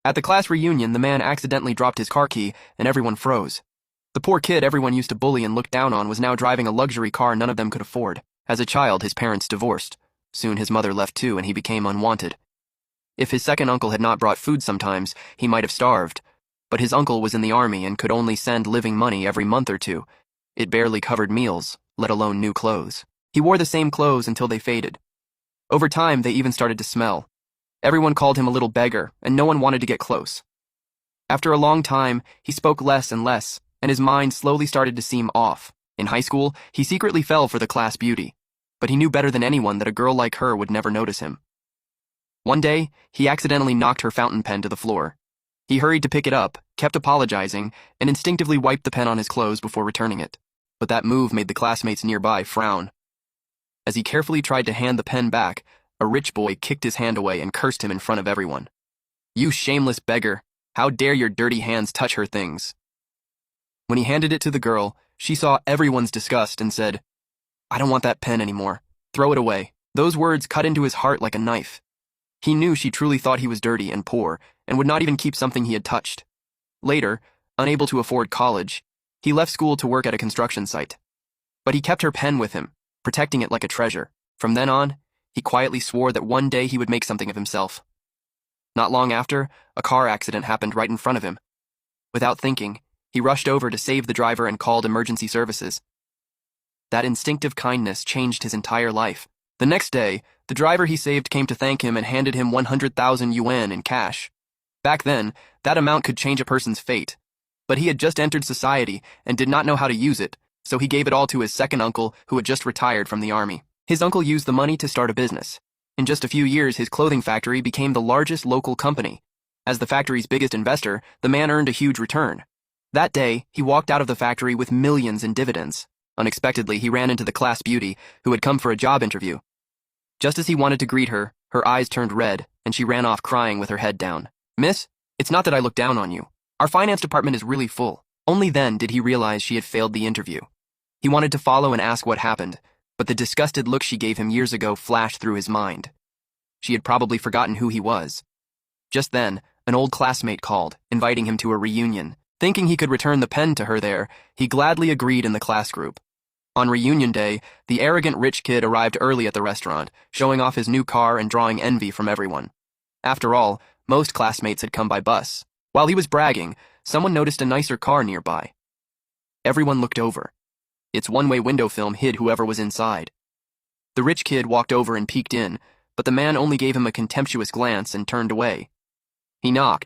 At the class reunion, the man accidentally dropped his car key, and everyone froze. The poor kid everyone used to bully and look down on was now driving a luxury car none of them could afford. As a child, his parents divorced. Soon his mother left too, and he became unwanted. If his second uncle had not brought food sometimes, he might have starved. But his uncle was in the army and could only send living money every month or two. It barely covered meals, let alone new clothes. He wore the same clothes until they faded. Over time, they even started to smell. Everyone called him a little beggar, and no one wanted to get close. After a long time, he spoke less and less, and his mind slowly started to seem off. In high school, he secretly fell for the class beauty, but he knew better than anyone that a girl like her would never notice him. One day, he accidentally knocked her fountain pen to the floor. He hurried to pick it up, kept apologizing, and instinctively wiped the pen on his clothes before returning it. But that move made the classmates nearby frown. As he carefully tried to hand the pen back, a rich boy kicked his hand away and cursed him in front of everyone. "You shameless beggar! How dare your dirty hands touch her things?" When he handed it to the girl, she saw everyone's disgust and said, "I don't want that pen anymore. Throw it away." Those words cut into his heart like a knife. He knew she truly thought he was dirty and poor, and would not even keep something he had touched. Later, unable to afford college, he left school to work at a construction site. But he kept her pen with him, protecting it like a treasure. From then on, he quietly swore that one day he would make something of himself. Not long after, a car accident happened right in front of him. Without thinking, he rushed over to save the driver and called emergency services. That instinctive kindness changed his entire life. The next day, the driver he saved came to thank him and handed him 100,000 yuan in cash. Back then, that amount could change a person's fate. But he had just entered society and did not know how to use it, so he gave it all to his second uncle who had just retired from the army. His uncle used the money to start a business. In just a few years, his clothing factory became the largest local company. As the factory's biggest investor, the man earned a huge return. That day, he walked out of the factory with millions in dividends. Unexpectedly, he ran into the class beauty, who had come for a job interview. Just as he wanted to greet her, her eyes turned red, and she ran off crying with her head down. "Miss, it's not that I look down on you. Our finance department is really full." Only then did he realize she had failed the interview. He wanted to follow and ask what happened, but the disgusted look she gave him years ago flashed through his mind. She had probably forgotten who he was. Just then, an old classmate called, inviting him to a reunion. Thinking he could return the pen to her there, he gladly agreed in the class group. On reunion day, the arrogant rich kid arrived early at the restaurant, showing off his new car and drawing envy from everyone. After all, most classmates had come by bus. While he was bragging, someone noticed a nicer car nearby. Everyone looked over. Its one-way window film hid whoever was inside. The rich kid walked over and peeked in, but the man only gave him a contemptuous glance and turned away. He knocked,